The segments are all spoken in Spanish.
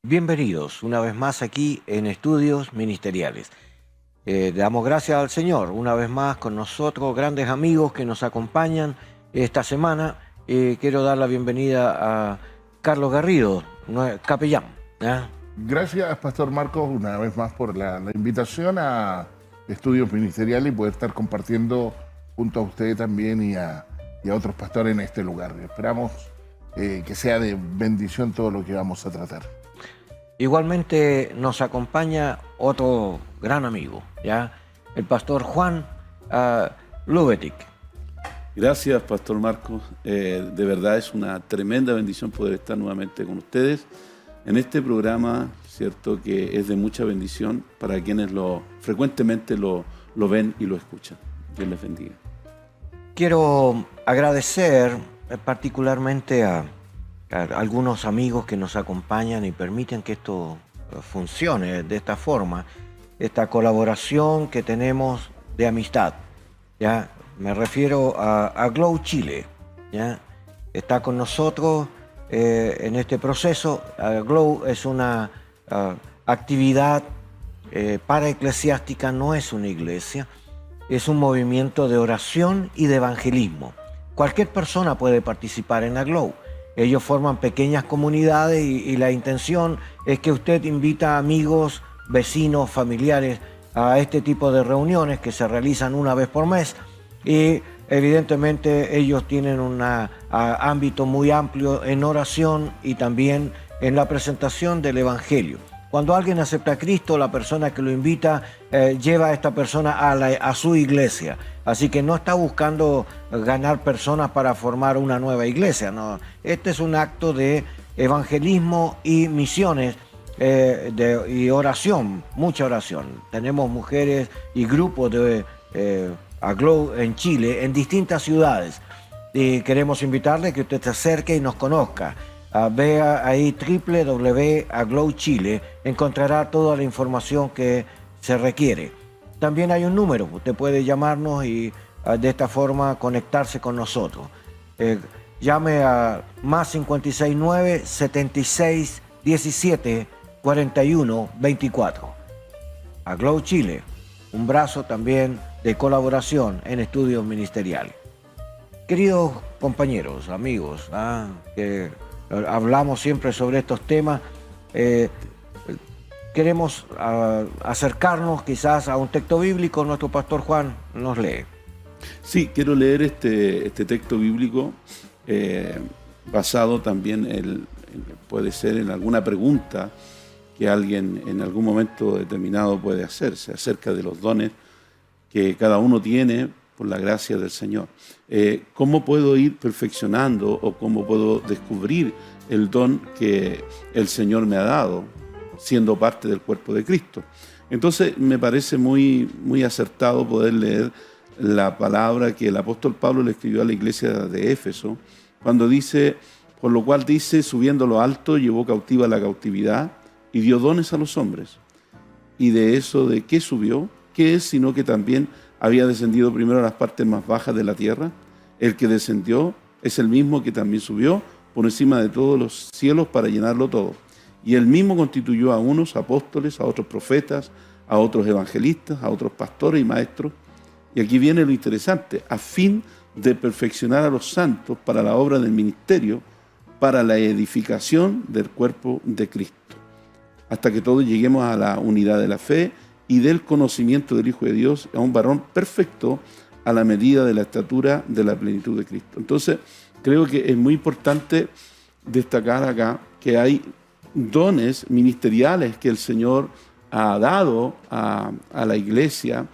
Bienvenidos una vez más aquí en Estudios Ministeriales. Damos gracias al Señor una vez más con nosotros, grandes amigos que nos acompañan esta semana. Quiero dar la bienvenida a Carlos Garrido, capellán. Gracias, Pastor Marcos, una vez más por la invitación a Estudios Ministeriales y poder estar compartiendo junto a usted también y a otros pastores en este lugar. Esperamos que sea de bendición todo lo que vamos a tratar. Igualmente nos acompaña otro gran amigo, ¿ya? El pastor Juan Lubetic. Gracias, Pastor Marcos. De verdad es una tremenda bendición poder estar nuevamente con ustedes en este programa, cierto, que es de mucha bendición para quienes frecuentemente lo ven y lo escuchan. Dios les bendiga. Quiero agradecer particularmente a algunos amigos que nos acompañan y permiten que esto funcione de esta forma, esta colaboración que tenemos de amistad. ¿Ya? Me refiero a Glow Chile, ¿ya? Está con nosotros en este proceso. Glow es una actividad paraeclesiástica, no es una iglesia, es un movimiento de oración y de evangelismo. Cualquier persona puede participar en la Glow. Ellos forman pequeñas comunidades y la intención es que usted invita a amigos, vecinos, familiares a este tipo de reuniones que se realizan una vez por mes. Y evidentemente ellos tienen un ámbito muy amplio en oración y también en la presentación del Evangelio. Cuando alguien acepta a Cristo, la persona que lo invita lleva a esta persona a su iglesia. Así que no está buscando ganar personas para formar una nueva iglesia. No. Este es un acto de evangelismo y misiones y oración, mucha oración. Tenemos mujeres y grupos de Glow en Chile, en distintas ciudades. Y queremos invitarle que usted se acerque y nos conozca. Vea ahí www.aglow Chile, encontrará toda la información que se requiere. También hay un número, usted puede llamarnos y de esta forma conectarse con nosotros. Llame a más 569 76 17 41 24. Aglow Chile, un brazo también de colaboración en estudios ministeriales. Queridos compañeros, amigos, que hablamos siempre sobre estos temas, queremos acercarnos quizás a un texto bíblico. Nuestro pastor Juan nos lee. Sí, quiero leer este texto bíblico basado también, puede ser en alguna pregunta que alguien en algún momento determinado puede hacerse acerca de los dones que cada uno tiene por la gracia del Señor. ¿Cómo puedo ir perfeccionando o cómo puedo descubrir el don que el Señor me ha dado siendo parte del cuerpo de Cristo? Entonces me parece muy, muy acertado poder leer la palabra que el apóstol Pablo le escribió a la iglesia de Éfeso, cuando dice, por lo cual dice, subiendo a lo alto, llevó cautiva la cautividad y dio dones a los hombres. Y de eso, ¿de qué subió? ¿Qué es sino que también había descendido primero a las partes más bajas de la tierra? El que descendió es el mismo que también subió por encima de todos los cielos para llenarlo todo. Y él mismo constituyó a unos apóstoles, a otros profetas, a otros evangelistas, a otros pastores y maestros. Y aquí viene lo interesante, a fin de perfeccionar a los santos para la obra del ministerio, para la edificación del cuerpo de Cristo, hasta que todos lleguemos a la unidad de la fe y del conocimiento del Hijo de Dios, a un varón perfecto a la medida de la estatura de la plenitud de Cristo. Entonces, creo que es muy importante destacar acá que hay dones ministeriales que el Señor ha dado a la iglesia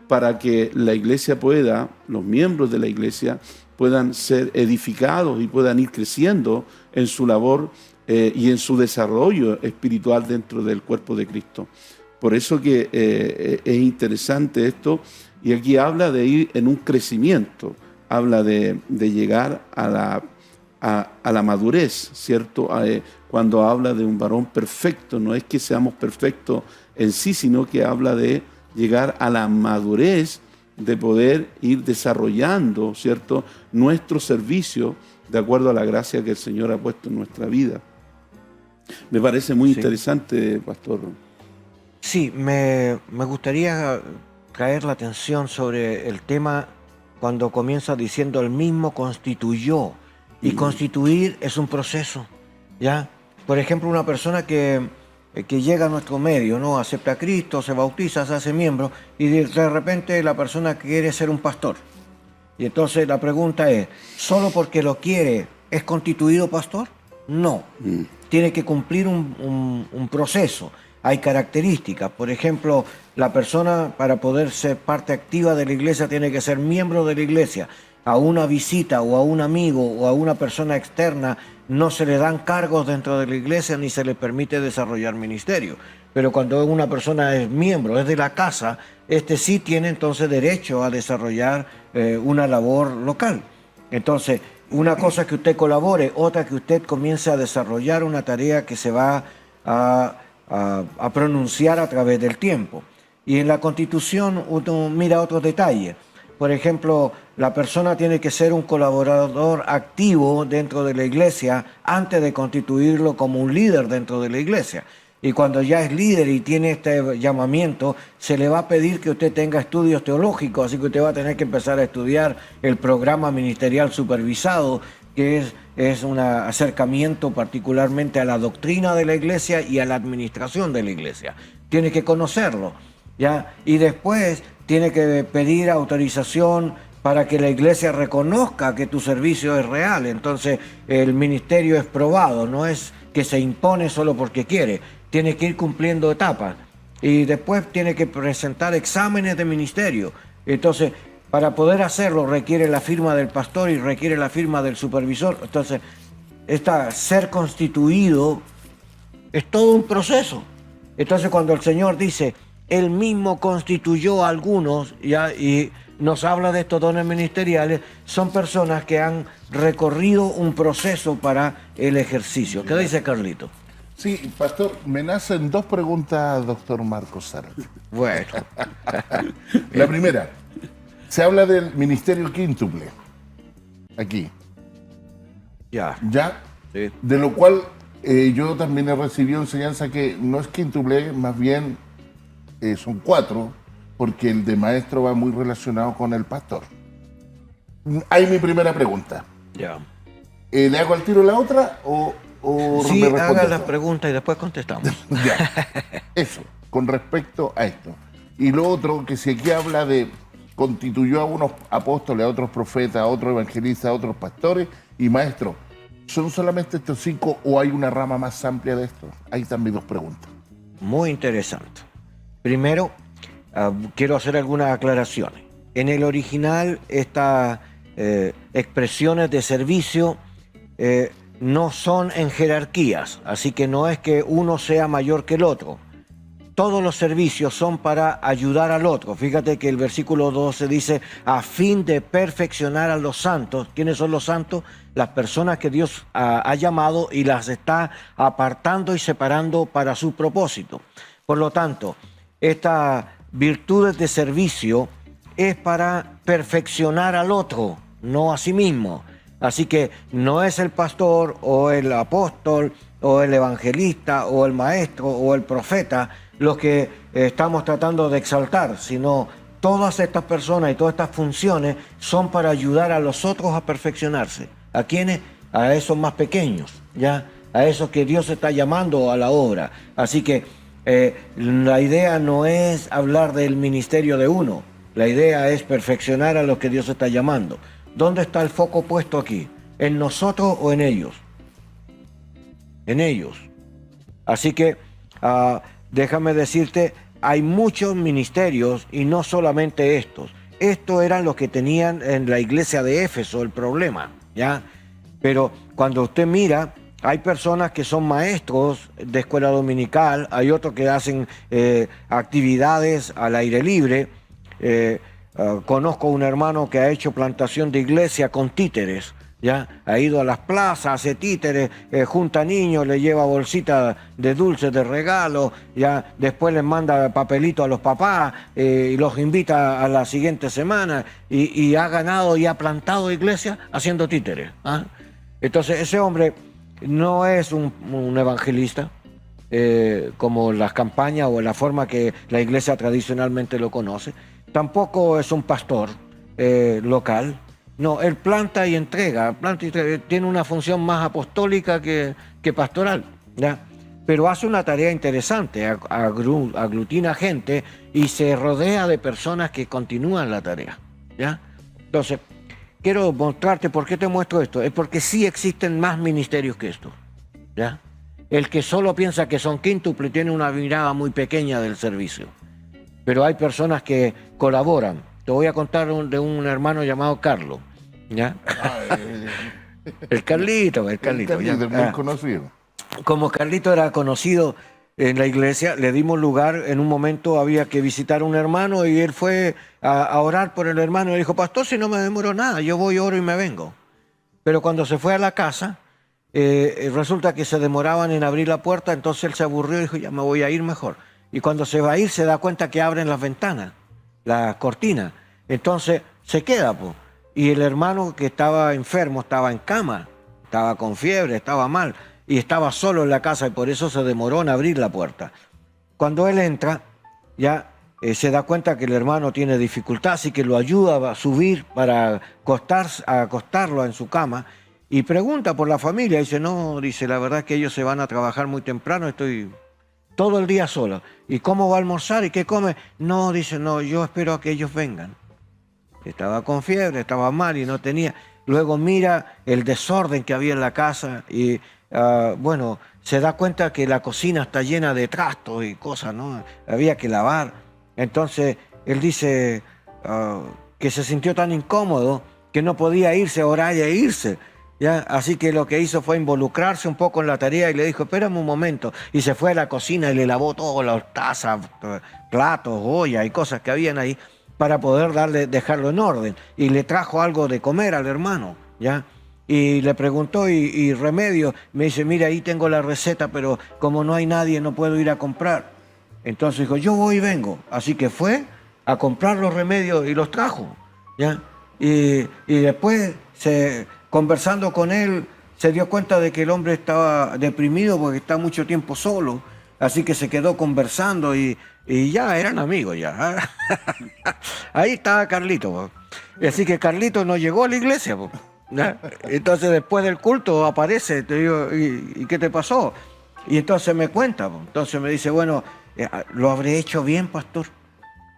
para que la iglesia pueda, los miembros de la iglesia puedan ser edificados y puedan ir creciendo en su labor y en su desarrollo espiritual dentro del cuerpo de Cristo. Por eso que es interesante esto, y aquí habla de ir en un crecimiento, habla de llegar a la madurez, ¿cierto? Cuando habla de un varón perfecto, no es que seamos perfectos en sí, sino que habla de llegar a la madurez de poder ir desarrollando, ¿cierto?, nuestro servicio de acuerdo a la gracia que el Señor ha puesto en nuestra vida. Me parece muy Sí. interesante, pastor. Sí, me gustaría traer la atención sobre el tema cuando comienza diciendo el mismo constituyó. Y constituir es un proceso, ¿ya? Por ejemplo, una persona que llega a nuestro medio, ¿no? Acepta a Cristo, se bautiza, se hace miembro, y de repente la persona quiere ser un pastor. Y entonces la pregunta es, ¿solo porque lo quiere es constituido pastor? No. Tiene que cumplir un proceso. Hay características. Por ejemplo, la persona para poder ser parte activa de la iglesia tiene que ser miembro de la iglesia. A una visita o a un amigo o a una persona externa no se le dan cargos dentro de la iglesia ni se le permite desarrollar ministerio. Pero cuando una persona es miembro, es de la casa, este sí tiene entonces derecho a desarrollar una labor local. Entonces, una cosa es que usted colabore, otra que usted comience a desarrollar una tarea que se va a pronunciar a través del tiempo. Y en la Constitución uno mira otros detalles. Por ejemplo, la persona tiene que ser un colaborador activo dentro de la iglesia antes de constituirlo como un líder dentro de la iglesia. Y cuando ya es líder y tiene este llamamiento, se le va a pedir que usted tenga estudios teológicos, así que usted va a tener que empezar a estudiar el programa ministerial supervisado, que es un acercamiento particularmente a la doctrina de la iglesia y a la administración de la iglesia. Tiene que conocerlo, ¿ya? Y después tiene que pedir autorización para que la iglesia reconozca que tu servicio es real. Entonces el ministerio es probado, no es que se impone solo porque quiere. Tiene que ir cumpliendo etapas y después tiene que presentar exámenes de ministerio. Entonces, para poder hacerlo requiere la firma del pastor y requiere la firma del supervisor. Entonces, ser constituido es todo un proceso. Entonces, cuando el Señor dice, Él mismo constituyó a algunos, ¿ya? Y nos habla de estos dones ministeriales, son personas que han recorrido un proceso para el ejercicio. ¿Qué dice Carlito? Sí, pastor, me nacen dos preguntas, doctor Marcos Zárate. Bueno, La primera, se habla del ministerio quíntuple, aquí, ya. ¿ya? Sí. De lo cual yo también he recibido enseñanza que no es quíntuple, más bien son 4, porque el de maestro va muy relacionado con el pastor. Ahí mi primera pregunta. Ya. ¿Le hago al tiro la otra o Sí, me responde haga esto? las preguntas y después contestamos. Ya, eso, con respecto a esto. Y lo otro, que si aquí habla de constituyó a unos apóstoles, a otros profetas, a otros evangelistas, a otros pastores y maestros, ¿son solamente estos 5 o hay una rama más amplia de esto? Ahí están mis dos preguntas. Muy interesante. Primero, quiero hacer algunas aclaraciones. En el original, estas expresiones de servicio no son en jerarquías, así que no es que uno sea mayor que el otro. Todos los servicios son para ayudar al otro. Fíjate que el versículo 12 dice, a fin de perfeccionar a los santos. ¿Quiénes son los santos? Las personas que Dios ha llamado y las está apartando y separando para su propósito. Por lo tanto, estas virtudes de servicio es para perfeccionar al otro, no a sí mismo. Así que no es el pastor o el apóstol o el evangelista o el maestro o el profeta los que estamos tratando de exaltar, sino todas estas personas y todas estas funciones son para ayudar a los otros a perfeccionarse. ¿A quiénes? A esos más pequeños, ¿ya? A esos que Dios está llamando a la obra. Así que la idea no es hablar del ministerio de uno, la idea es perfeccionar a los que Dios está llamando. ¿Dónde está el foco puesto aquí? ¿En nosotros o en ellos? En ellos. Así que déjame decirte, hay muchos ministerios y no solamente estos. Estos eran los que tenían en la iglesia de Éfeso el problema, ¿ya? Pero cuando usted mira, hay personas que son maestros de escuela dominical, hay otros que hacen actividades al aire libre. Conozco un hermano que ha hecho plantación de iglesia con títeres, ¿ya? Ha ido a las plazas, hace títeres, junta niños, le lleva bolsitas de dulces de regalo, ¿ya? Después les manda papelito a los papás y los invita a la siguiente semana y ha ganado y ha plantado iglesia haciendo títeres, ¿ah? Entonces ese hombre no es un evangelista, como las campañas o la forma que la iglesia tradicionalmente lo conoce. Tampoco es un pastor local. No, él planta y entrega, tiene una función más apostólica que pastoral, ¿ya? Pero hace una tarea interesante, aglutina gente y se rodea de personas que continúan la tarea, ¿ya? Entonces, quiero mostrarte por qué te muestro esto. Es porque sí existen más ministerios que esto, ¿ya? El que solo piensa que son quíntuples tiene una mirada muy pequeña del servicio. Pero hay personas que colaboran. Te voy a contar de un hermano llamado Carlos, ¿ya? El Carlito, ya. Muy conocido. Como Carlito era conocido en la iglesia, le dimos lugar. En un momento había que visitar a un hermano y él fue a orar por el hermano y le dijo: pastor, si no me demoro nada, yo voy, oro y me vengo. Pero cuando se fue a la casa, resulta que se demoraban en abrir la puerta, entonces él se aburrió y dijo: ya me voy a ir mejor. Y cuando se va a ir se da cuenta que abren las ventanas, las cortinas. Entonces se queda, pues. Y el hermano, que estaba enfermo, estaba en cama, estaba con fiebre, estaba mal, y estaba solo en la casa y por eso se demoró en abrir la puerta. Cuando él entra, ya se da cuenta que el hermano tiene dificultad, así que lo ayuda a subir para acostarlo en su cama y pregunta por la familia. Dice: no, dice, la verdad es que ellos se van a trabajar muy temprano, estoy todo el día solo. ¿Y cómo va a almorzar y qué come? No, dice, no, yo espero a que ellos vengan. Estaba con fiebre, estaba mal y no tenía. Luego mira el desorden que había en la casa y bueno, se da cuenta que la cocina está llena de trastos y cosas, ¿no? Había que lavar. Entonces él dice que se sintió tan incómodo que no podía irse a orar y a irse, ¿ya? Así que lo que hizo fue involucrarse un poco en la tarea y le dijo: espérame un momento. Y se fue a la cocina y le lavó todas las tazas, platos, ollas y cosas que habían ahí para poder dejarlo en orden. Y le trajo algo de comer al hermano, ¿ya? Y le preguntó, y remedio. Me dice: mira, ahí tengo la receta, pero como no hay nadie no puedo ir a comprar. Entonces dijo: yo voy y vengo. Así que fue a comprar los remedios y los trajo, ¿ya? Y después, conversando con él, se dio cuenta de que el hombre estaba deprimido porque está mucho tiempo solo. Así que se quedó conversando y ya eran amigos ya. Ahí estaba Carlito, po. Así que Carlito no llegó a la iglesia, po, ¿ya? Entonces después del culto aparece, te digo: ¿y qué te pasó? Y entonces me cuenta, po. Entonces me dice: bueno, ¿lo habré hecho bien, pastor?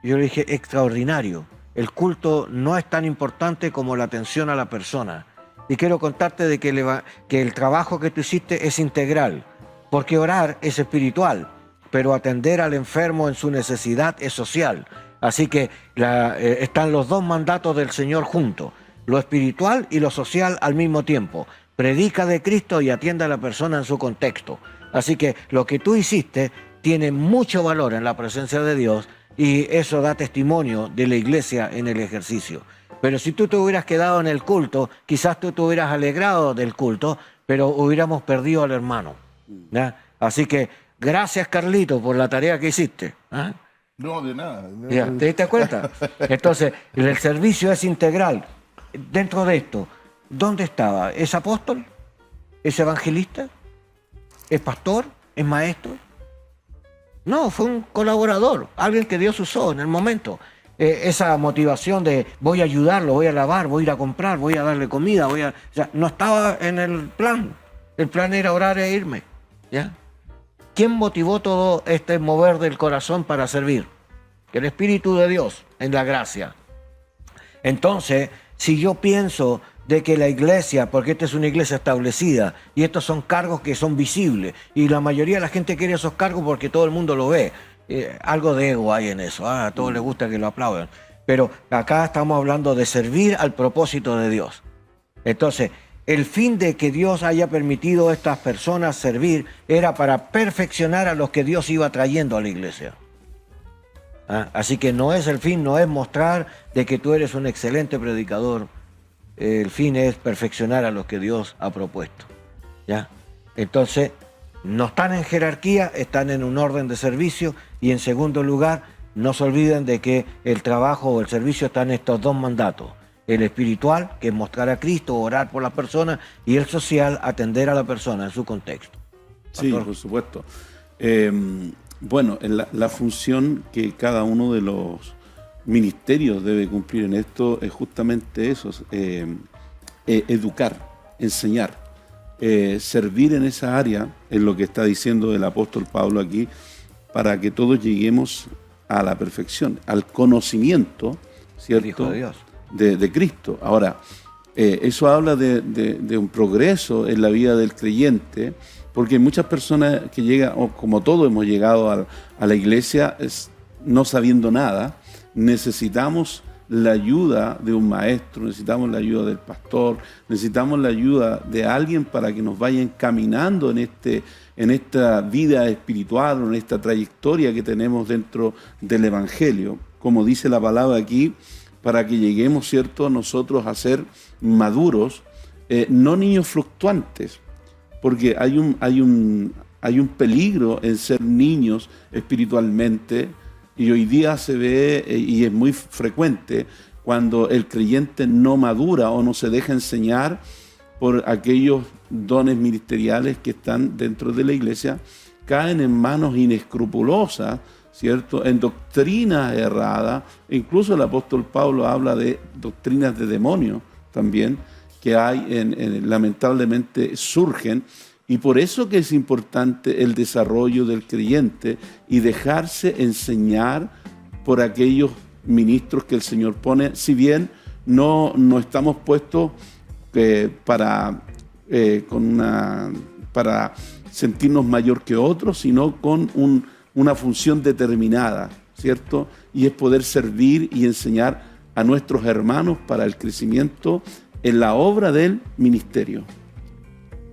Y yo le dije: extraordinario. El culto no es tan importante como la atención a la persona. Y quiero contarte de que el trabajo que tú hiciste es integral. Porque orar es espiritual, pero atender al enfermo en su necesidad es social. Así que están los dos mandatos del Señor juntos, lo espiritual y lo social al mismo tiempo. Predica de Cristo y atiende a la persona en su contexto. Así que lo que tú hiciste tiene mucho valor en la presencia de Dios y eso da testimonio de la iglesia en el ejercicio. Pero si tú te hubieras quedado en el culto, quizás tú te hubieras alegrado del culto, pero hubiéramos perdido al hermano, ¿ya? Así que gracias, Carlito, por la tarea que hiciste, ¿ah? No, de nada. ¿Ya? ¿Te diste cuenta? Entonces, el servicio es integral. Dentro de esto, ¿dónde estaba? ¿Es apóstol? ¿Es evangelista? ¿Es pastor? ¿Es maestro? No, fue un colaborador, alguien que Dios usó en el momento. Esa motivación de voy a ayudarlo, voy a lavar, voy a ir a comprar, voy a darle comida, o sea, no estaba en el plan. El plan era orar e irme, ¿ya? ¿Quién motivó todo este mover del corazón para servir? El Espíritu de Dios en la gracia. Entonces, si yo pienso de que la iglesia, porque esta es una iglesia establecida y estos son cargos que son visibles y la mayoría de la gente quiere esos cargos porque todo el mundo lo ve, algo de ego hay en eso, a todos les gusta que lo aplaudan, pero acá estamos hablando de servir al propósito de Dios. Entonces, el fin de que Dios haya permitido a estas personas servir era para perfeccionar a los que Dios iba trayendo a la iglesia. Así que no es el fin, no es mostrar de que tú eres un excelente predicador. El fin es perfeccionar a los que Dios ha propuesto, ¿ya? Entonces, no están en jerarquía, están en un orden de servicio. Y en segundo lugar, no se olviden de que el trabajo o el servicio está en estos dos mandatos. El espiritual, que es mostrar a Cristo, orar por las personas, y el social, atender a la persona en su contexto. Sí, por supuesto. Bueno, la función que cada uno de los ministerios debe cumplir en esto es justamente eso, educar, enseñar, servir en esa área, en lo que está diciendo el apóstol Pablo aquí, para que todos lleguemos a la perfección, al conocimiento, ¿cierto?, Hijo de Dios. De Cristo. Ahora, eso habla de un progreso en la vida del creyente, porque hay muchas personas que llegan, o como todos hemos llegado a la iglesia no sabiendo nada. Necesitamos la ayuda de un maestro, necesitamos la ayuda del pastor, necesitamos la ayuda de alguien para que nos vaya encaminando en esta vida espiritual, en esta trayectoria que tenemos dentro del Evangelio. Como dice la palabra aquí, para que lleguemos, ¿cierto?, nosotros a ser maduros, no niños fluctuantes, porque hay un peligro en ser niños espiritualmente, y hoy día se ve, y es muy frecuente, cuando el creyente no madura o no se deja enseñar por aquellos dones ministeriales que están dentro de la iglesia, caen en manos inescrupulosas, ¿cierto?, en doctrinas erradas. Incluso el apóstol Pablo habla de doctrinas de demonios también, que hay, lamentablemente surgen, y por eso que es importante el desarrollo del creyente y dejarse enseñar por aquellos ministros que el Señor pone, si bien no estamos puestos para sentirnos mayor que otros, sino con una función determinada, ¿cierto? Y es poder servir y enseñar a nuestros hermanos para el crecimiento en la obra del ministerio.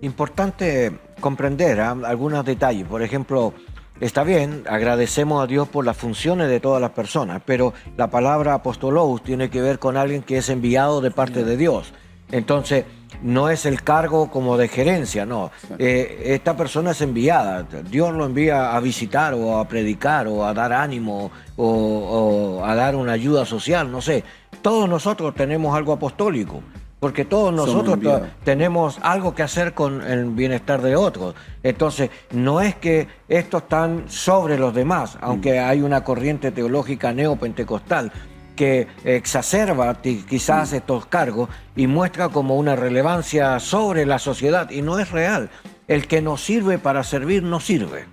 Importante comprender algunos detalles. Por ejemplo, está bien, agradecemos a Dios por las funciones de todas las personas, pero la palabra apostolous tiene que ver con alguien que es enviado de parte de Dios. Entonces, no es el cargo como de gerencia, no. Esta persona es enviada. Dios lo envía a visitar o a predicar o a dar ánimo o a dar una ayuda social, no sé. Todos nosotros tenemos algo apostólico, porque todos nosotros tenemos algo que hacer con el bienestar de otros. Entonces, no es que estos están sobre los demás, aunque hay una corriente teológica neopentecostal que exacerba quizás estos cargos y muestra como una relevancia sobre la sociedad, y no es real. El que no sirve para servir, no sirve.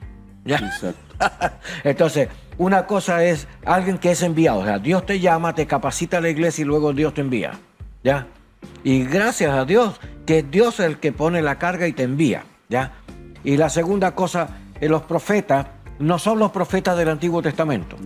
¿Ya? Exacto. Entonces, una cosa es alguien que es enviado. O sea, Dios te llama, te capacita a la iglesia y luego Dios te envía. ¿Ya? Y gracias a Dios, que es Dios el que pone la carga y te envía, ¿ya? Y la segunda cosa, los profetas no son los profetas del Antiguo Testamento.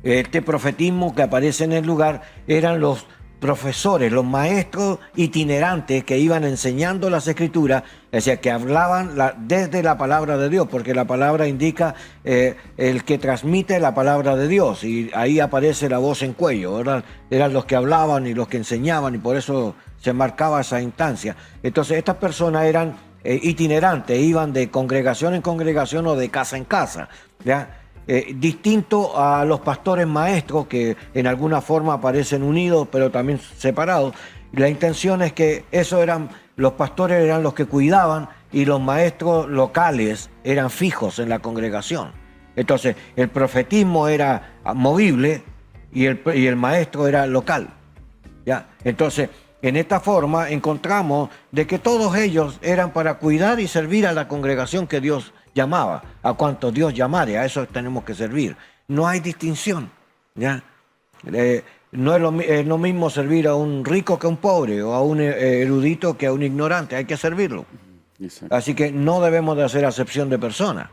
Este profetismo que aparece en el lugar eran los profesores, los maestros itinerantes que iban enseñando las Escrituras, es decir, que hablaban desde la palabra de Dios, porque la palabra indica el que transmite la palabra de Dios, y ahí aparece la voz en cuello, ¿verdad? Eran los que hablaban y los que enseñaban, y por eso se marcaba esa instancia. Entonces estas personas eran itinerantes, iban de congregación en congregación o de casa en casa, ¿ya? Distinto a los pastores maestros, que en alguna forma aparecen unidos pero también separados. La intención es que los pastores eran los que cuidaban y los maestros locales eran fijos en la congregación. Entonces el profetismo era movible y el maestro era local, ¿ya? Entonces, en esta forma encontramos de que todos ellos eran para cuidar y servir a la congregación que Dios llamaba, a cuanto Dios llamare, a eso tenemos que servir. No hay distinción, ¿ya? No es lo mismo servir a un rico que a un pobre, o a un erudito que a un ignorante, hay que servirlo. Exacto. Así que no debemos de hacer acepción de personas,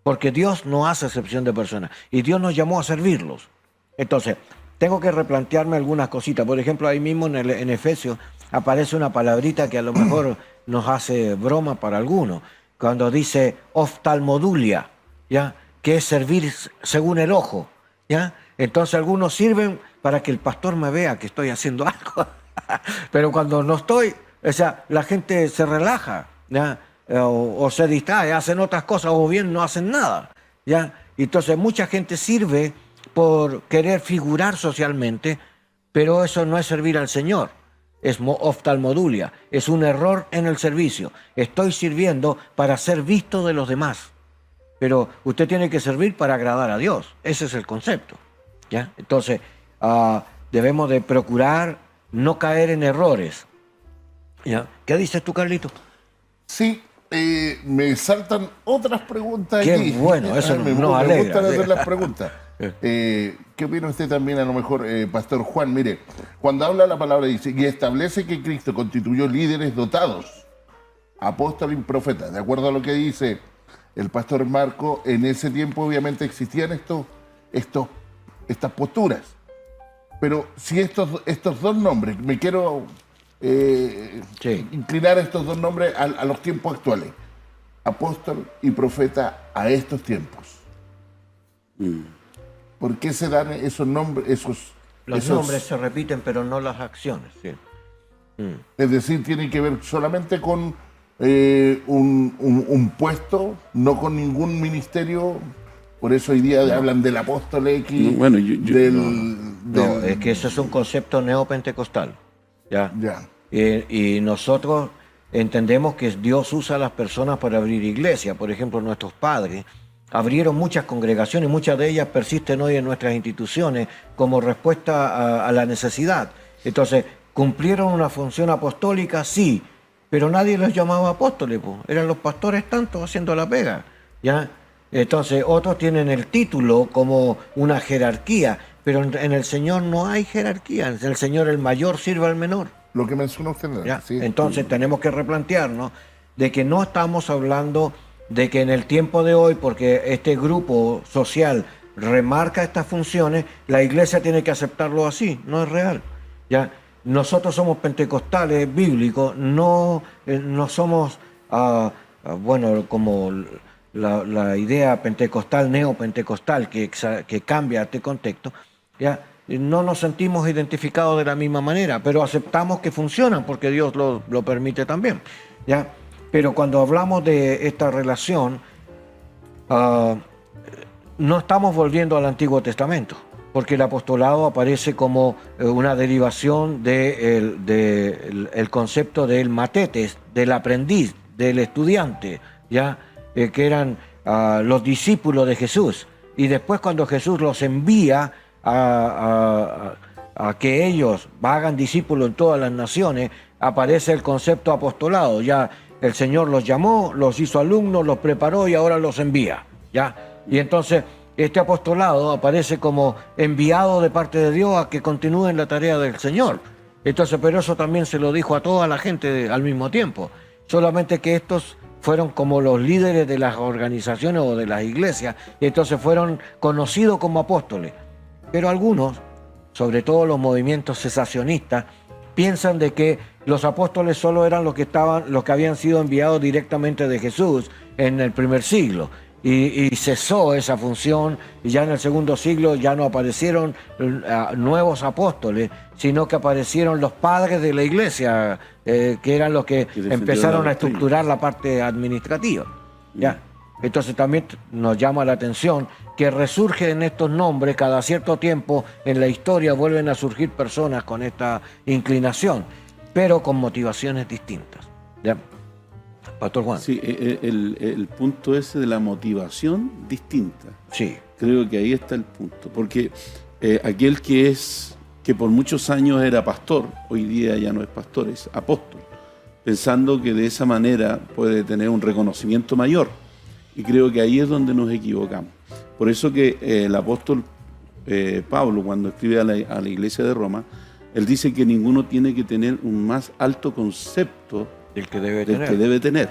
porque Dios no hace acepción de personas, y Dios nos llamó a servirlos. Entonces, tengo que replantearme algunas cositas. Por ejemplo, ahí mismo en Efesios aparece una palabrita que a lo mejor nos hace broma para algunos, cuando dice oftalmodulia, ¿ya? Que es servir según el ojo, ¿ya? Entonces algunos sirven para que el pastor me vea que estoy haciendo algo, pero cuando no estoy, o sea, la gente se relaja, ¿ya? O se distrae, hacen otras cosas, o bien no hacen nada, ¿ya? Entonces mucha gente sirve por querer figurar socialmente, pero eso no es servir al Señor, es oftalmodulia, es un error en el servicio. Estoy sirviendo para ser visto de los demás, pero usted tiene que servir para agradar a Dios. Ese es el concepto, ¿ya? Entonces, debemos de procurar no caer en errores, ¿ya? ¿Qué dices tú, Carlito? Sí, me saltan otras preguntas Qué aquí. bueno, eso nos me alegra. gustan hacer las preguntas. ¿Qué opina usted también, a lo mejor, Pastor Juan? Mire, cuando habla la palabra dice, y establece que Cristo constituyó líderes dotados, apóstoles y profetas. De acuerdo a lo que dice el Pastor Marco, en ese tiempo obviamente existían estas posturas. Pero si estos dos nombres, me quiero inclinar a estos dos nombres a los tiempos actuales, apóstol y profeta a estos tiempos. ¿Por qué se dan esos nombres? Los nombres se repiten, pero no las acciones. Sí. Es decir, tiene que ver solamente con un puesto, no con ningún ministerio. Por eso hoy día hablan del apóstol X. Bueno, No, es que ese es un concepto neopentecostal. ¿Ya? Y nosotros entendemos que Dios usa a las personas para abrir iglesia. Por ejemplo, nuestros padres abrieron muchas congregaciones, muchas de ellas persisten hoy en nuestras instituciones como respuesta a la necesidad. Entonces, ¿cumplieron una función apostólica? Sí, pero nadie los llamaba apóstoles, pues. Eran los pastores tantos haciendo la pega, ¿ya? Entonces, otros tienen el título como una jerarquía, pero en el Señor no hay jerarquía. En el Señor el mayor sirve al menor. Lo que menciona usted. ¿Ya? Sí. Entonces, tenemos que replantearnos de que no estamos hablando de que en el tiempo de hoy, porque este grupo social remarca estas funciones, la iglesia tiene que aceptarlo así. No es real, ¿ya? Nosotros somos pentecostales bíblicos, no somos, bueno, como la idea pentecostal, neopentecostal, que cambia este contexto, ¿ya? No nos sentimos identificados de la misma manera, pero aceptamos que funcionan porque Dios lo permite también, ¿ya? Pero cuando hablamos de esta relación, no estamos volviendo al Antiguo Testamento, porque el apostolado aparece como una derivación del concepto del matetes, del aprendiz, del estudiante, ¿ya? Que eran los discípulos de Jesús. Y después cuando Jesús los envía a que ellos hagan discípulos en todas las naciones, aparece el concepto apostolado. Ya el Señor los llamó, los hizo alumnos, los preparó y ahora los envía, ¿ya? Y entonces este apostolado aparece como enviado de parte de Dios a que continúen la tarea del Señor. Entonces, pero eso también se lo dijo a toda la gente al mismo tiempo. Solamente que estos fueron como los líderes de las organizaciones o de las iglesias, y entonces fueron conocidos como apóstoles. Pero algunos, sobre todo los movimientos cesacionistas, piensan de que los apóstoles solo eran los que habían sido enviados directamente de Jesús en el primer siglo. Y cesó esa función, y ya en el segundo siglo ya no aparecieron nuevos apóstoles, sino que aparecieron los padres de la iglesia, que eran los que empezaron a estructurar la parte administrativa, ¿ya? Entonces también nos llama la atención que resurgen estos nombres cada cierto tiempo en la historia, vuelven a surgir personas con esta inclinación, pero con motivaciones distintas, ¿ya? Pastor Juan. Sí, el punto ese de la motivación distinta. Sí. Creo que ahí está el punto, porque aquel que por muchos años era pastor, hoy día ya no es pastor, es apóstol, pensando que de esa manera puede tener un reconocimiento mayor. Y creo que ahí es donde nos equivocamos. Por eso que el apóstol Pablo, cuando escribe a la iglesia de Roma, él dice que ninguno tiene que tener un más alto concepto del que debe tener.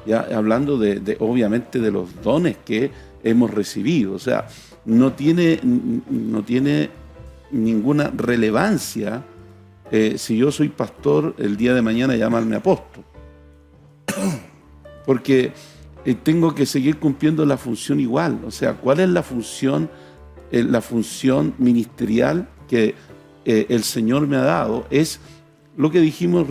Ya hablando obviamente de los dones que hemos recibido. O sea, no tiene ninguna relevancia si yo soy pastor el día de mañana llamarme apóstol. Porque tengo que seguir cumpliendo la función igual. O sea, ¿cuál es la función ministerial que el Señor me ha dado? Es lo que dijimos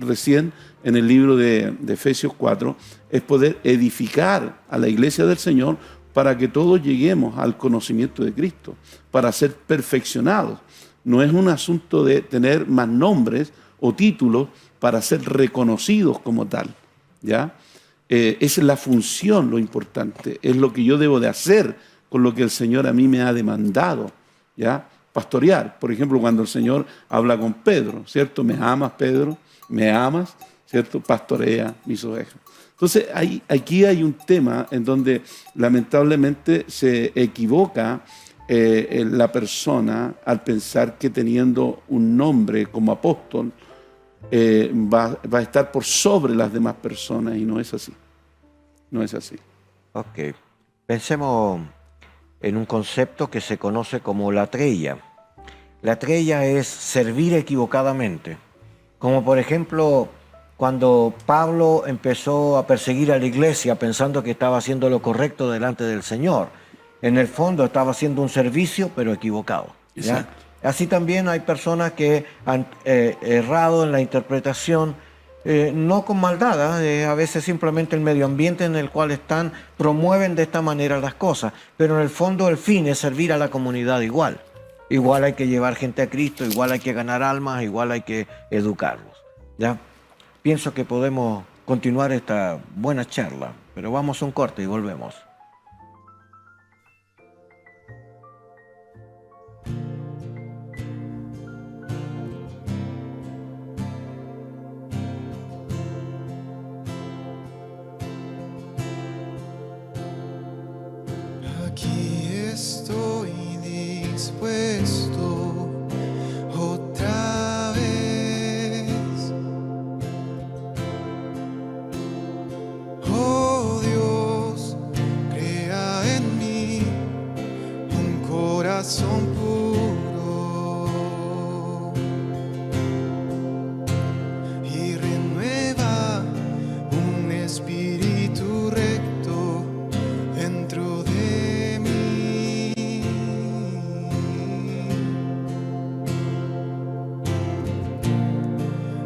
recién en el libro de Efesios 4, es poder edificar a la iglesia del Señor para que todos lleguemos al conocimiento de Cristo, para ser perfeccionados. no es un asunto de tener más nombres o títulos para ser reconocidos como tal, ¿ya? Es la función lo importante, es lo que yo debo de hacer con lo que el Señor a mí me ha demandado, ¿ya? Pastorear, por ejemplo, cuando el Señor habla con Pedro, ¿cierto? ¿Me amas, Pedro? ¿Me amas? ¿Cierto? Pastorea mis ovejas. Entonces, aquí hay un tema en donde lamentablemente se equivoca la persona al pensar que teniendo un nombre como apóstol va a estar por sobre las demás personas, y no es así. No es así. Ok. Pensemos en un concepto que se conoce como latreia. Latreia es servir equivocadamente. Como por ejemplo, cuando Pablo empezó a perseguir a la iglesia pensando que estaba haciendo lo correcto delante del Señor. En el fondo estaba haciendo un servicio, pero equivocado, ¿ya? Exacto. Así también hay personas que han errado en la interpretación, no con maldad, a veces simplemente el medio ambiente en el cual están promueven de esta manera las cosas, pero en el fondo el fin es servir a la comunidad igual. Igual hay que llevar gente a Cristo, igual hay que ganar almas, igual hay que educarlos, ¿ya? Pienso que podemos continuar esta buena charla, pero vamos a un corte y volvemos. Aquí estoy dispuesto otra vez. Oh Dios, crea en mí un corazón puro y renueva un espíritu recto dentro de mí.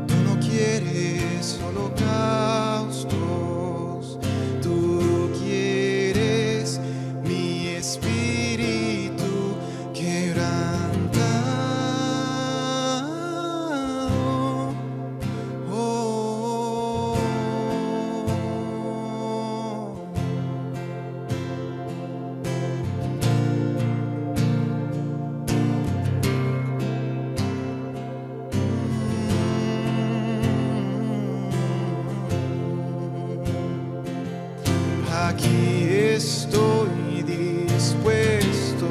Tú no quieres holocaustos, tú quieres mi espíritu quebrantado. Oh. Aquí estoy dispuesto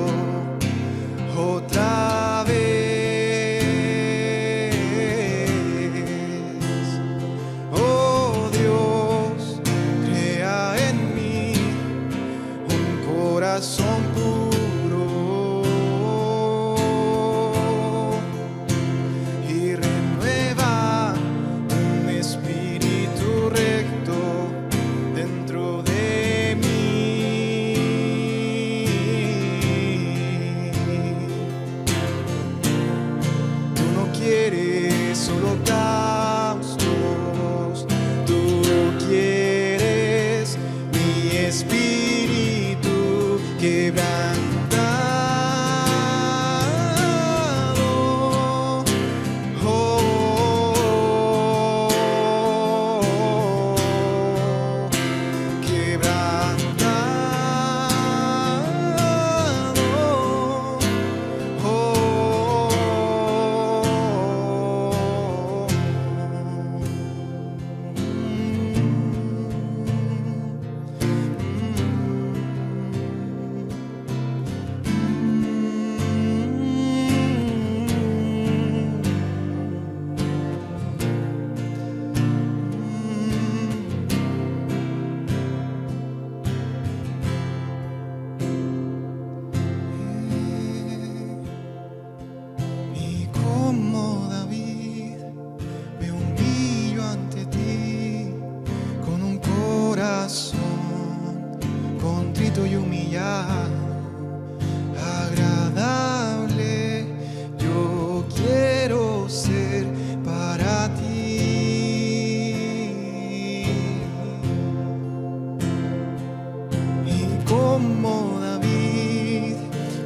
otra vez. Oh Dios, crea en mí un corazón puro y renueva un espíritu recto dentro de mí. Tú no quieres holocaustos, tú quieres mi espíritu quebrantado. Oh, quebrantado. Y como David me humillo ante ti con un corazón contrito y humillado, agradable yo quiero ser para ti. Y como David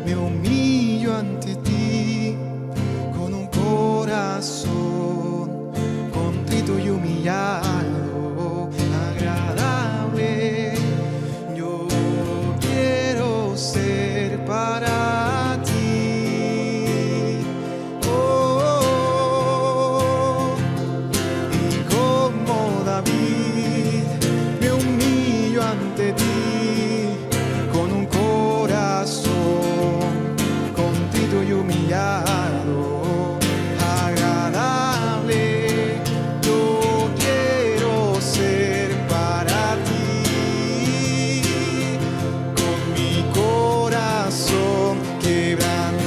me humillo ante ti corazón contrito y humillado, agradable. Yo quiero ser para ti. Oh, y como David me humillo ante ti con un corazón contrito y humillado, agradable. Yo quiero ser para ti con mi corazón quebrantado.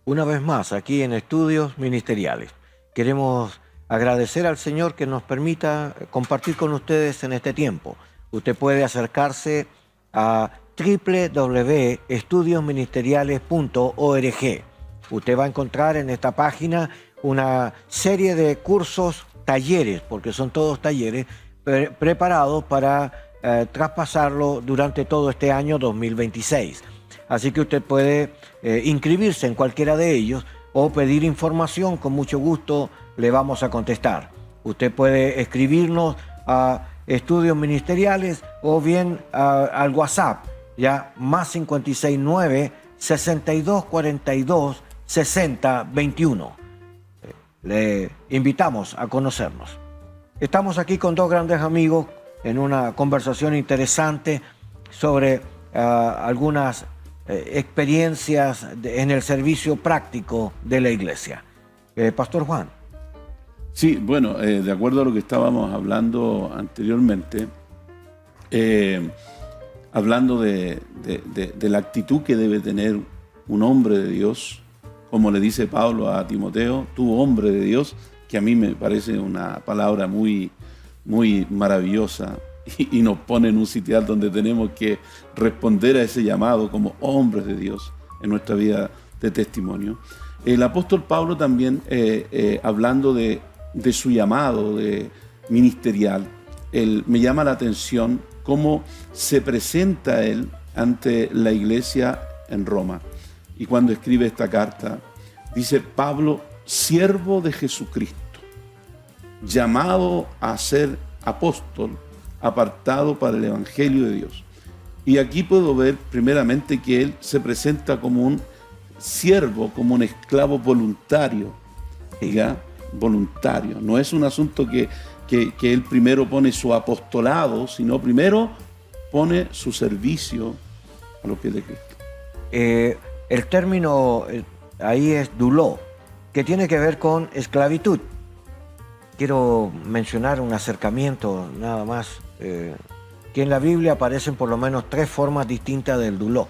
Una vez más, aquí en Estudios Ministeriales, queremos agradecer al Señor que nos permita compartir con ustedes en este tiempo. Usted puede acercarse a www.estudiosministeriales.org. Usted va a encontrar en esta página una serie de cursos, talleres, porque son todos talleres, preparados para traspasarlo durante todo este año 2026. Así que usted puede inscribirse en cualquiera de ellos o pedir información, con mucho gusto le vamos a contestar. Usted puede escribirnos a Estudios Ministeriales o bien al WhatsApp, ya más 569 6242 6021. Le invitamos a conocernos. Estamos aquí con dos grandes amigos en una conversación interesante sobre algunas experiencias en el servicio práctico de la iglesia. Pastor Juan. Sí, bueno, de acuerdo a lo que estábamos hablando anteriormente, hablando de la actitud que debe tener un hombre de Dios, como le dice Pablo a Timoteo, tú hombre de Dios, que a mí me parece una palabra muy, muy maravillosa y nos pone en un sitial donde tenemos que responder a ese llamado como hombres de Dios en nuestra vida de testimonio. El apóstol Pablo también, hablando de su llamado ministerial, me llama la atención cómo se presenta él ante la iglesia en Roma. Y cuando escribe esta carta, dice: Pablo, siervo de Jesucristo, llamado a ser apóstol, apartado para el Evangelio de Dios. Y aquí puedo ver primeramente que él se presenta como un siervo, como un esclavo voluntario, ¿ya? Voluntario. No es un asunto que él primero pone su apostolado, sino primero pone su servicio a los pies de Cristo. El término ahí es douló, que tiene que ver con esclavitud. Quiero mencionar un acercamiento nada más, que en la Biblia aparecen por lo menos tres formas distintas del douló.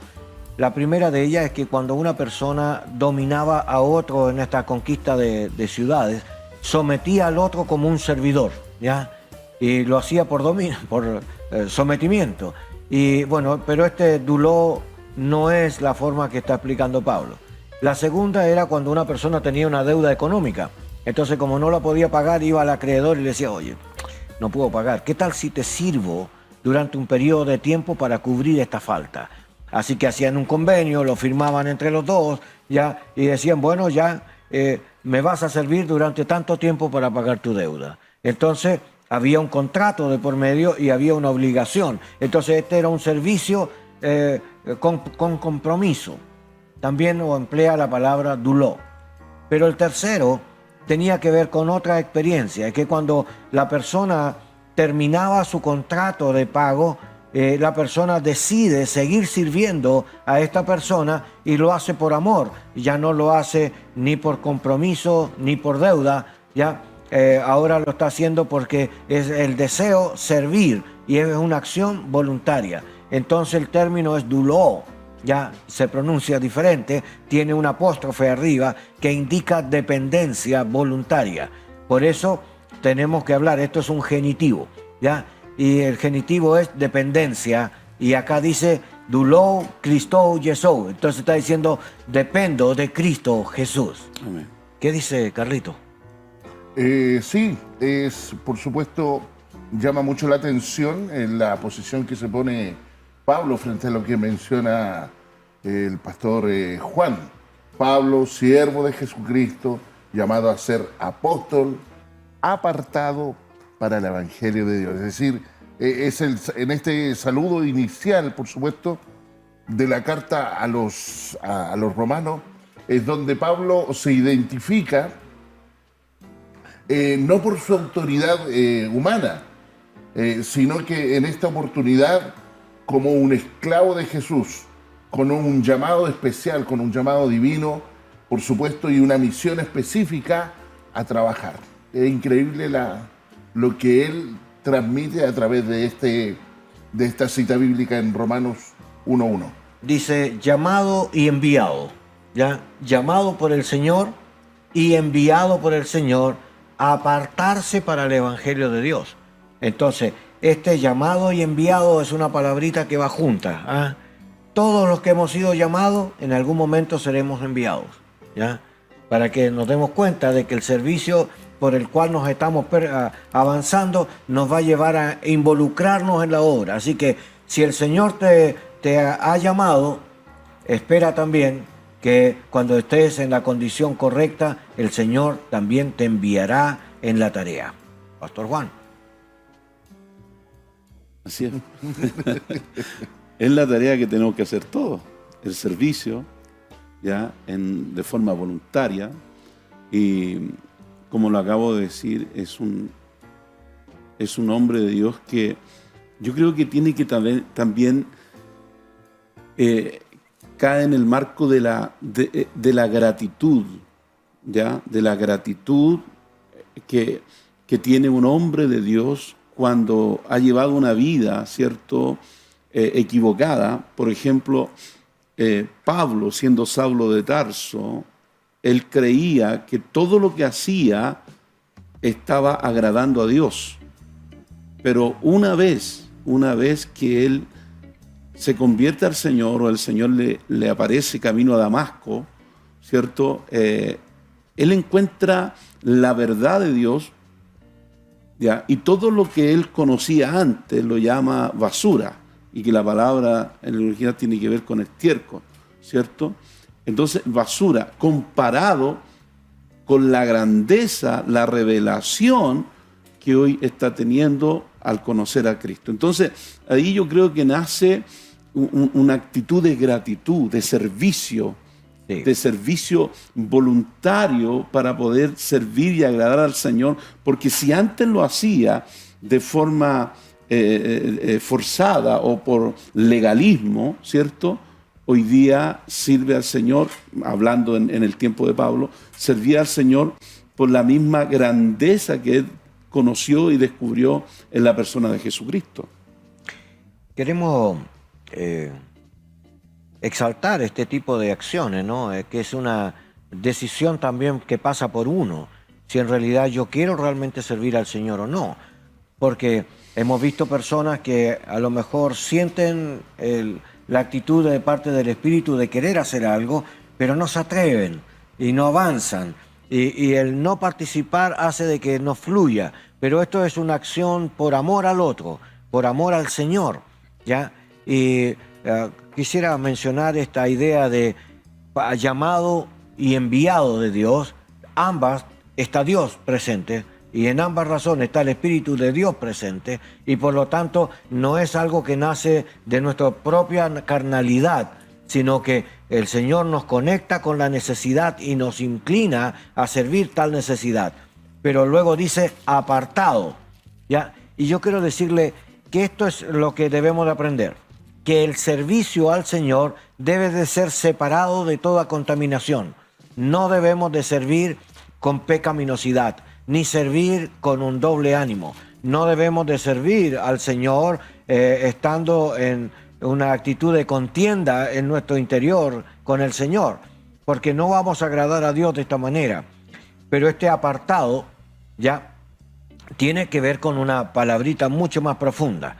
La primera de ellas es que cuando una persona dominaba a otro en esta conquista de ciudades, sometía al otro como un servidor, ¿ya? Y lo hacía por sometimiento. Y bueno, pero este douló no es la forma que está explicando Pablo. La segunda era cuando una persona tenía una deuda económica. Entonces, como no la podía pagar, iba al acreedor y le decía: oye, no puedo pagar. ¿Qué tal si te sirvo durante un periodo de tiempo para cubrir esta falta? Así que hacían un convenio, lo firmaban entre los dos, ya, y decían, bueno, ya me vas a servir durante tanto tiempo para pagar tu deuda. Entonces había un contrato de por medio y había una obligación. Entonces este era un servicio con compromiso. También lo emplea la palabra duló. Pero el tercero tenía que ver con otra experiencia, es que cuando la persona terminaba su contrato de pago, la persona decide seguir sirviendo a esta persona y lo hace por amor. Ya no lo hace ni por compromiso ni por deuda, ya ahora lo está haciendo porque es el deseo servir y es una acción voluntaria. Entonces el término es duló, ya se pronuncia diferente, tiene un apóstrofe arriba que indica dependencia voluntaria. Por eso tenemos que hablar, esto es un genitivo, ¿ya? Y el genitivo es dependencia, y acá dice duló, Cristo, Jesús. Entonces está diciendo, dependo de Cristo Jesús. Amén. ¿Qué dice Carlito? Sí, por supuesto, llama mucho la atención en la posición que se pone Pablo frente a lo que menciona el pastor Juan. Pablo, siervo de Jesucristo, llamado a ser apóstol, apartado para el Evangelio de Dios. Es decir, en este saludo inicial, por supuesto, de la carta a los romanos, es donde Pablo se identifica no por su autoridad humana, sino que en esta oportunidad como un esclavo de Jesús, con un llamado especial, con un llamado divino, por supuesto, y una misión específica a trabajar. Es increíble lo que él transmite a través de esta cita bíblica en Romanos 1:1. Dice llamado y enviado, ¿ya? Llamado por el Señor y enviado por el Señor a apartarse para el Evangelio de Dios. Entonces, este llamado y enviado es una palabrita que va junta, ¿ah? Todos los que hemos sido llamados, en algún momento seremos enviados, ¿ya? Para que nos demos cuenta de que el servicio por el cual nos estamos avanzando nos va a llevar a involucrarnos en la obra. Así que si el Señor te ha llamado, espera también que cuando estés en la condición correcta, el Señor también te enviará en la tarea. Pastor Juan. Así es. Es la tarea que tenemos que hacer todos. El servicio, ya de forma voluntaria. Y como lo acabo de decir, es un hombre de Dios que yo creo que tiene que también cae en el marco de la gratitud, ¿ya? De la gratitud que tiene un hombre de Dios cuando ha llevado una vida, ¿cierto?, equivocada. Por ejemplo, Pablo, siendo Saulo de Tarso, él creía que todo lo que hacía estaba agradando a Dios. Pero una vez que él se convierte al Señor, o el Señor le aparece camino a Damasco, ¿cierto? Él encuentra la verdad de Dios, ¿ya? Y todo lo que él conocía antes lo llama basura, y que la palabra en el original tiene que ver con estiércol, ¿cierto? Entonces, basura, comparado con la grandeza, la revelación que hoy está teniendo al conocer a Cristo. Entonces, ahí yo creo que nace una actitud de gratitud, de servicio, Sí. de servicio voluntario para poder servir y agradar al Señor, porque si antes lo hacía de forma forzada o por legalismo, ¿cierto?, hoy día sirve al Señor, hablando en el tiempo de Pablo, servía al Señor por la misma grandeza que él conoció y descubrió en la persona de Jesucristo. Queremos exaltar este tipo de acciones, ¿no? Que es una decisión también que pasa por uno, si en realidad yo quiero realmente servir al Señor o no. Porque hemos visto personas que a lo mejor sienten la actitud de parte del Espíritu de querer hacer algo, pero no se atreven y no avanzan. Y el no participar hace de que no fluya. Pero esto es una acción por amor al otro, por amor al Señor, ¿ya? Y quisiera mencionar esta idea de llamado y enviado de Dios. Ambas está Dios presente y en ambas razones está el Espíritu de Dios presente, y por lo tanto no es algo que nace de nuestra propia carnalidad, sino que el Señor nos conecta con la necesidad y nos inclina a servir tal necesidad. Pero luego dice apartado, ¿ya? Y yo quiero decirle que esto es lo que debemos de aprender, que el servicio al Señor debe de ser separado de toda contaminación. No debemos de servir con pecaminosidad, ni servir con un doble ánimo. No debemos de servir al Señor estando en una actitud de contienda en nuestro interior con el Señor, porque no vamos a agradar a Dios de esta manera. Pero este apartado ya tiene que ver con una palabrita mucho más profunda.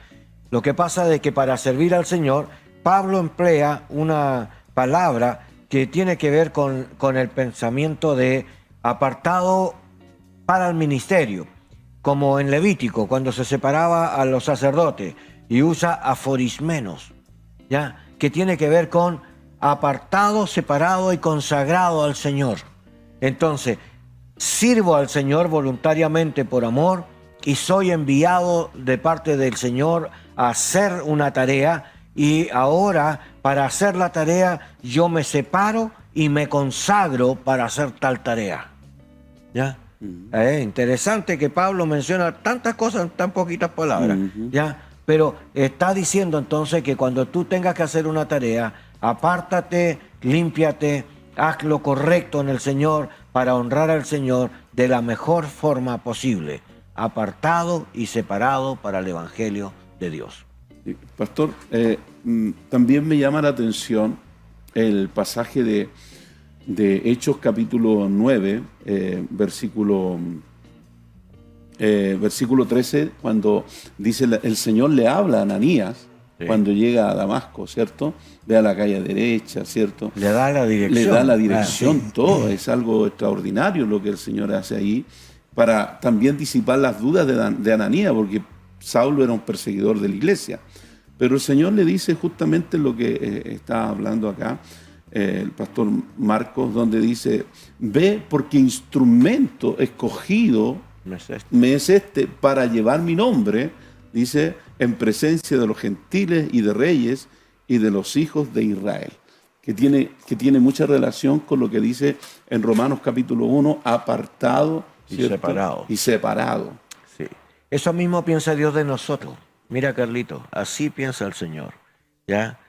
Lo que pasa es que para servir al Señor, Pablo emplea una palabra que tiene que ver con el pensamiento de apartado para el ministerio, como en Levítico, cuando se separaba a los sacerdotes, y usa aforismenos, ¿ya? Que tiene que ver con apartado, separado y consagrado al Señor. Entonces, sirvo al Señor voluntariamente por amor y soy enviado de parte del Señor a hacer una tarea, y ahora para hacer la tarea yo me separo y me consagro para hacer tal tarea. ¿Ya? Interesante que Pablo menciona tantas cosas en tan poquitas palabras. ¿Ya? Pero está diciendo entonces que cuando tú tengas que hacer una tarea, apártate, límpiate, haz lo correcto en el Señor para honrar al Señor de la mejor forma posible, apartado y separado para el Evangelio de Dios. Pastor, también me llama la atención el pasaje de Hechos capítulo 9, versículo 13, cuando dice el Señor le habla a Ananías, sí, cuando llega a Damasco, ¿cierto? Ve a la calle derecha, ¿cierto? Le da la dirección. Le da la dirección, sí, todo. Es algo extraordinario lo que el Señor hace ahí para también disipar las dudas de Ananías, porque Saulo era un perseguidor de la iglesia. Pero el Señor le dice justamente lo que está hablando acá el pastor Marcos, donde dice: ve, porque instrumento escogido me es este para llevar mi nombre, dice, en presencia de los gentiles y de reyes y de los hijos de Israel. Que tiene mucha relación con lo que dice en Romanos capítulo 1, apartado, ¿cierto? Y separado. Sí. Eso mismo piensa Dios de nosotros. Mira, Carlito, así piensa el Señor. ¿Ya?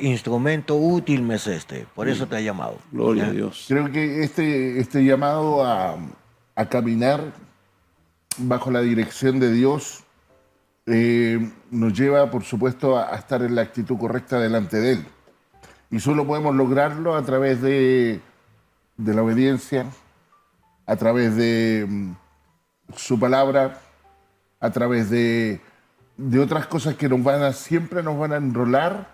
Instrumento útil me es este, por eso te ha llamado. Gloria a Dios. Creo que este llamado a caminar bajo la dirección de Dios nos lleva, por supuesto, a estar en la actitud correcta delante de Él. Y solo podemos lograrlo a través de la obediencia, a través de su palabra, a través de otras cosas que siempre nos van a enrolar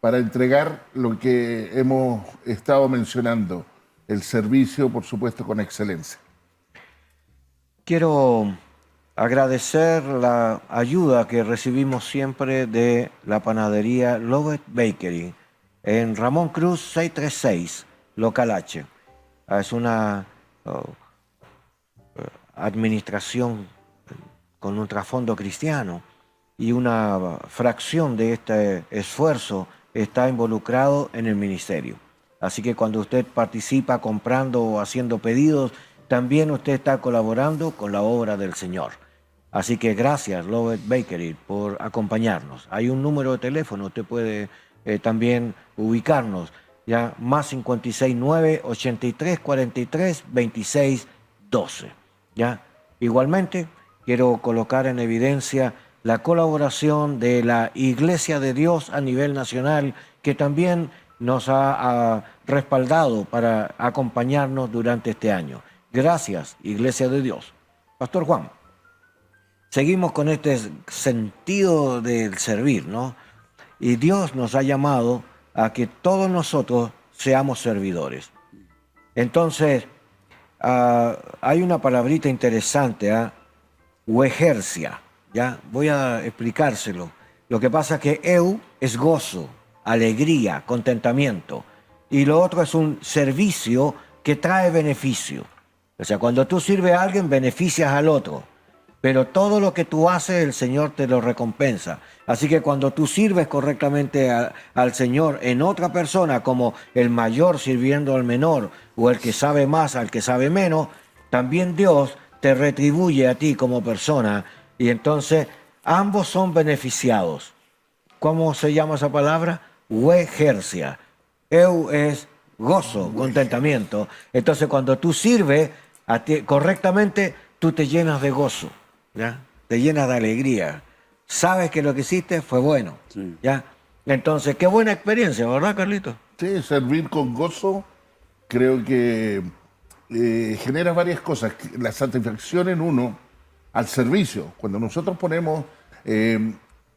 para entregar lo que hemos estado mencionando, el servicio, por supuesto, con excelencia. Quiero agradecer la ayuda que recibimos siempre de la panadería Lovett Bakery en Ramón Cruz 636, Local H. Es una administración con un trasfondo cristiano, y una fracción de este esfuerzo está involucrado en el ministerio. Así que cuando usted participa comprando o haciendo pedidos, también usted está colaborando con la obra del Señor. Así que gracias, Lovett Bakery, por acompañarnos. Hay un número de teléfono, usted puede también ubicarnos, ya, más 569 83 43 26 12. ¿Ya? Igualmente, quiero colocar en evidencia la colaboración de la Iglesia de Dios a nivel nacional, que también nos ha respaldado para acompañarnos durante este año. Gracias, Iglesia de Dios. Pastor Juan, seguimos con este sentido del servir, ¿no? Y Dios nos ha llamado a que todos nosotros seamos servidores. Entonces, hay una palabrita interesante, uegercia. Ya voy a explicárselo. Lo que pasa es que eu es gozo, alegría, contentamiento. Y lo otro es un servicio que trae beneficio. O sea, cuando tú sirves a alguien, beneficias al otro. Pero todo lo que tú haces, el Señor te lo recompensa. Así que cuando tú sirves correctamente al Señor en otra persona, como el mayor sirviendo al menor, o el que sabe más al que sabe menos, también Dios te retribuye a ti como persona. Y entonces ambos son beneficiados. ¿Cómo se llama esa palabra? Huejercia. Eu es gozo, contentamiento. Entonces cuando tú sirves a ti correctamente, tú te llenas de gozo, ¿ya? Te llenas de alegría. Sabes que lo que hiciste fue bueno, Sí. ¿ya? Entonces, qué buena experiencia, ¿verdad, Carlito? Sí, servir con gozo creo que genera varias cosas. La satisfacción en uno al servicio. Cuando nosotros ponemos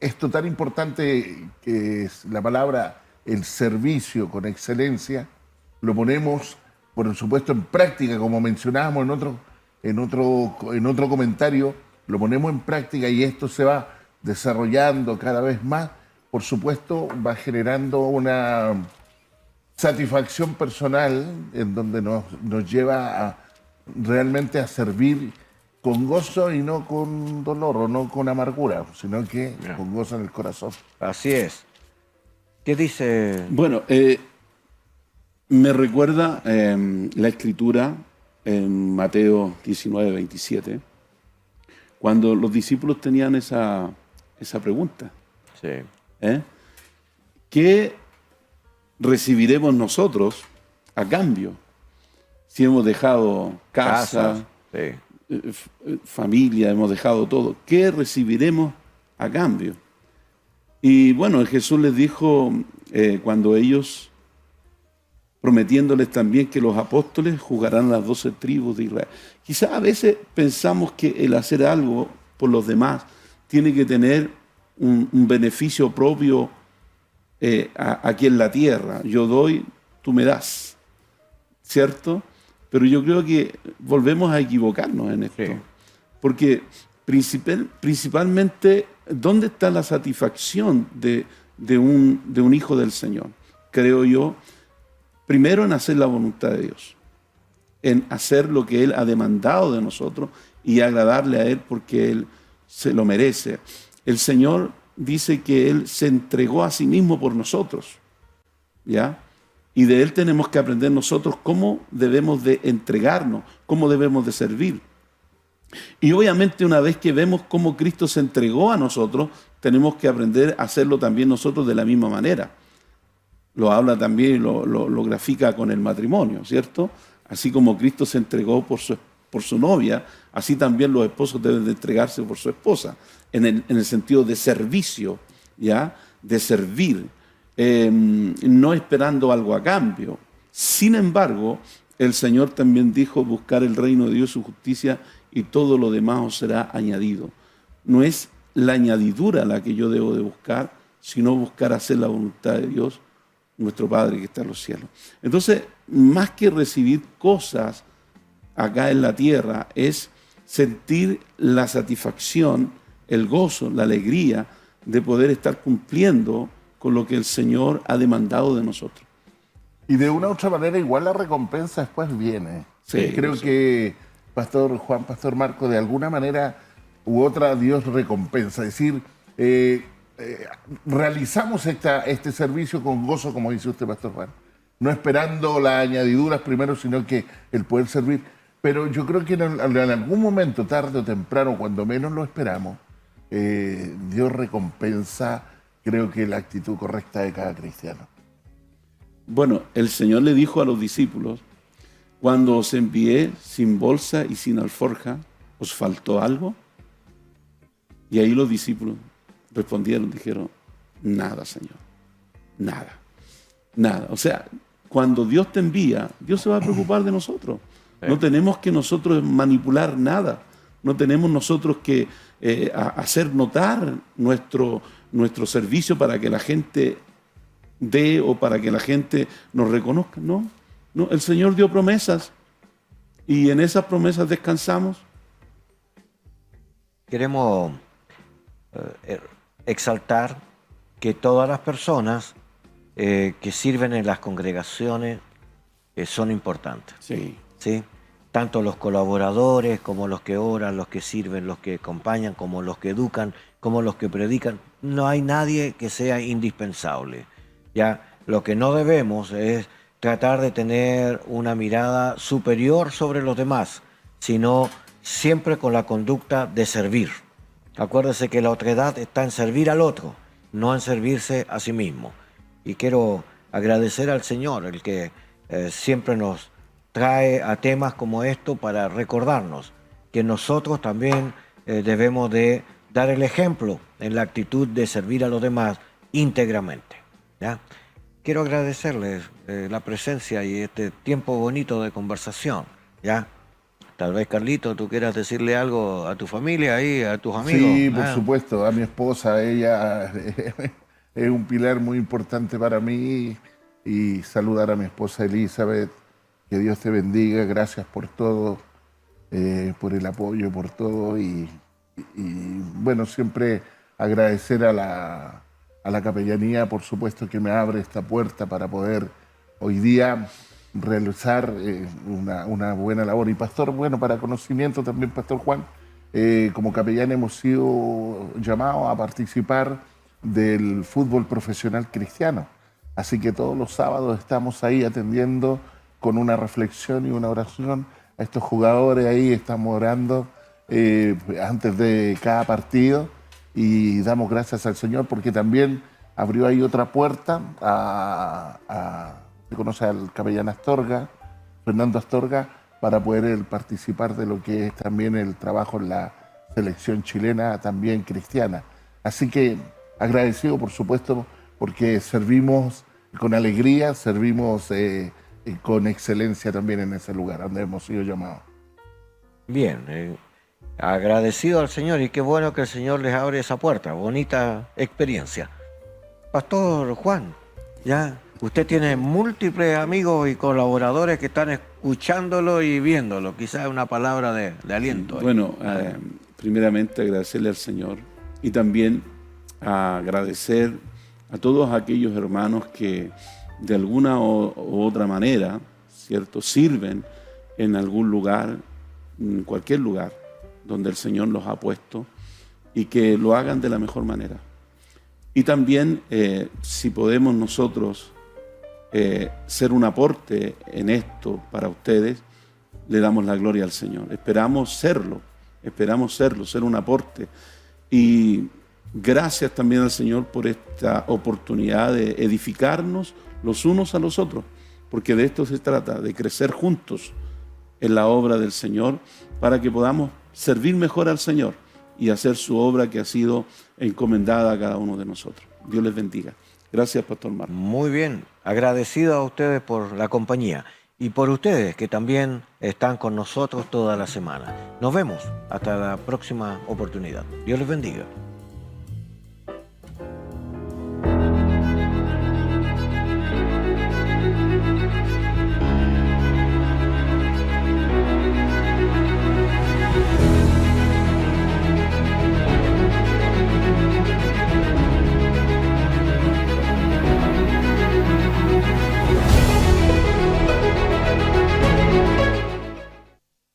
esto tan importante que es la palabra el servicio con excelencia, lo ponemos, por supuesto, en práctica, como mencionábamos en otro comentario, lo ponemos en práctica y esto se va desarrollando cada vez más. Por supuesto, va generando una satisfacción personal en donde nos lleva realmente a servir con gozo y no con dolor o no con amargura, sino que con gozo en el corazón. Así es. ¿Qué dice? Bueno, me recuerda la escritura en Mateo 19, 27, cuando los discípulos tenían esa pregunta. Sí. ¿Qué recibiremos nosotros a cambio? Si hemos dejado casa, Sí. familia, hemos dejado todo, ¿qué recibiremos a cambio? Y bueno, Jesús les dijo cuando ellos, prometiéndoles también que los apóstoles juzgarán las 12 tribus de Israel. Quizás a veces pensamos que el hacer algo por los demás tiene que tener un beneficio propio aquí en la tierra. Yo doy, tú me das, ¿cierto? Pero yo creo que volvemos a equivocarnos en esto. Sí. Porque principalmente, ¿dónde está la satisfacción de un hijo del Señor? Creo yo, primero en hacer la voluntad de Dios, en hacer lo que Él ha demandado de nosotros y agradarle a Él porque Él se lo merece. El Señor dice que Él se entregó a sí mismo por nosotros, ¿ya? Y de Él tenemos que aprender nosotros cómo debemos de entregarnos, cómo debemos de servir. Y obviamente una vez que vemos cómo Cristo se entregó a nosotros, tenemos que aprender a hacerlo también nosotros de la misma manera. Lo habla también y lo grafica con el matrimonio, ¿cierto? Así como Cristo se entregó por su novia, así también los esposos deben de entregarse por su esposa, en el sentido de servicio, ¿ya? De servir, no esperando algo a cambio. Sin embargo, el Señor también dijo: buscar el reino de Dios y su justicia, y todo lo demás os será añadido. No es la añadidura la que yo debo de buscar, sino buscar hacer la voluntad de Dios, nuestro Padre que está en los cielos. Entonces, más que recibir cosas acá en la tierra, es sentir la satisfacción, el gozo, la alegría de poder estar cumpliendo con lo que el Señor ha demandado de nosotros. Y de una u otra manera, igual la recompensa después viene. Sí, Creo eso. que Pastor Juan, Pastor Marco, de alguna manera u otra Dios recompensa. Es decir, realizamos este servicio con gozo, como dice usted, Pastor Juan. No esperando las añadiduras primero, sino que el poder servir. Pero yo creo que en algún momento, tarde o temprano, cuando menos lo esperamos, Dios recompensa, creo que la actitud correcta de cada cristiano. Bueno, el Señor le dijo a los discípulos: cuando os envié sin bolsa y sin alforja, ¿os faltó algo? Y ahí los discípulos respondieron, dijeron: nada, Señor, nada, nada. O sea, cuando Dios te envía, Dios se va a preocupar de nosotros. No tenemos que nosotros manipular nada. No tenemos nosotros que hacer notar nuestro servicio para que la gente dé o para que la gente nos reconozca. No, no, el Señor dio promesas y en esas promesas descansamos. Queremos exaltar que todas las personas que sirven en las congregaciones son importantes. Sí. ¿Sí? Tanto los colaboradores como los que oran, los que sirven, los que acompañan, como los que educan, como los que predican. No hay nadie que sea indispensable. Ya, lo que no debemos es tratar de tener una mirada superior sobre los demás, sino siempre con la conducta de servir. Acuérdese que la otredad está en servir al otro, no en servirse a sí mismo. Y quiero agradecer al Señor, el que siempre nos trae a temas como esto para recordarnos que nosotros también debemos de dar el ejemplo en la actitud de servir a los demás íntegramente. ¿Ya? Quiero agradecerles la presencia y este tiempo bonito de conversación. ¿Ya? Tal vez, Carlito, tú quieras decirle algo a tu familia ahí, a tus amigos. Sí, por supuesto, a mi esposa, ella es un pilar muy importante para mí, y saludar a mi esposa Elizabeth, que Dios te bendiga, gracias por todo, por el apoyo, por todo, y bueno, siempre agradecer a la capellanía, por supuesto, que me abre esta puerta para poder hoy día realizar una buena labor. Y pastor, bueno, para conocimiento también, Pastor Juan, como capellán hemos sido llamados a participar del fútbol profesional cristiano. Así que todos los sábados estamos ahí atendiendo con una reflexión y una oración a estos jugadores. Ahí estamos orando antes de cada partido, y damos gracias al Señor porque también abrió ahí otra puerta se conoce al capellán Astorga, Fernando Astorga, para poder participar de lo que es también el trabajo en la selección chilena, también cristiana. Así que agradecido, por supuesto, porque servimos con alegría, servimos con excelencia también en ese lugar donde hemos sido llamados. Bien, agradecido al Señor, y qué bueno que el Señor les abre esa puerta. Bonita experiencia. Pastor Juan, ya usted tiene múltiples amigos y colaboradores que están escuchándolo y viéndolo. Quizás una palabra de aliento. Bueno, primeramente agradecerle al Señor, y también agradecer a todos aquellos hermanos que de alguna u otra manera, ¿cierto?, sirven en algún lugar, en cualquier lugar donde el Señor los ha puesto, y que lo hagan de la mejor manera. Y también, si podemos nosotros ser un aporte en esto para ustedes, le damos la gloria al Señor. Esperamos serlo, ser un aporte. Y gracias también al Señor por esta oportunidad de edificarnos los unos a los otros, porque de esto se trata, de crecer juntos en la obra del Señor, para que podamos servir mejor al Señor y hacer su obra que ha sido encomendada a cada uno de nosotros. Dios les bendiga. Gracias, Pastor Marcos. Muy bien, agradecido a ustedes por la compañía y por ustedes que también están con nosotros toda la semana. Nos vemos hasta la próxima oportunidad. Dios les bendiga.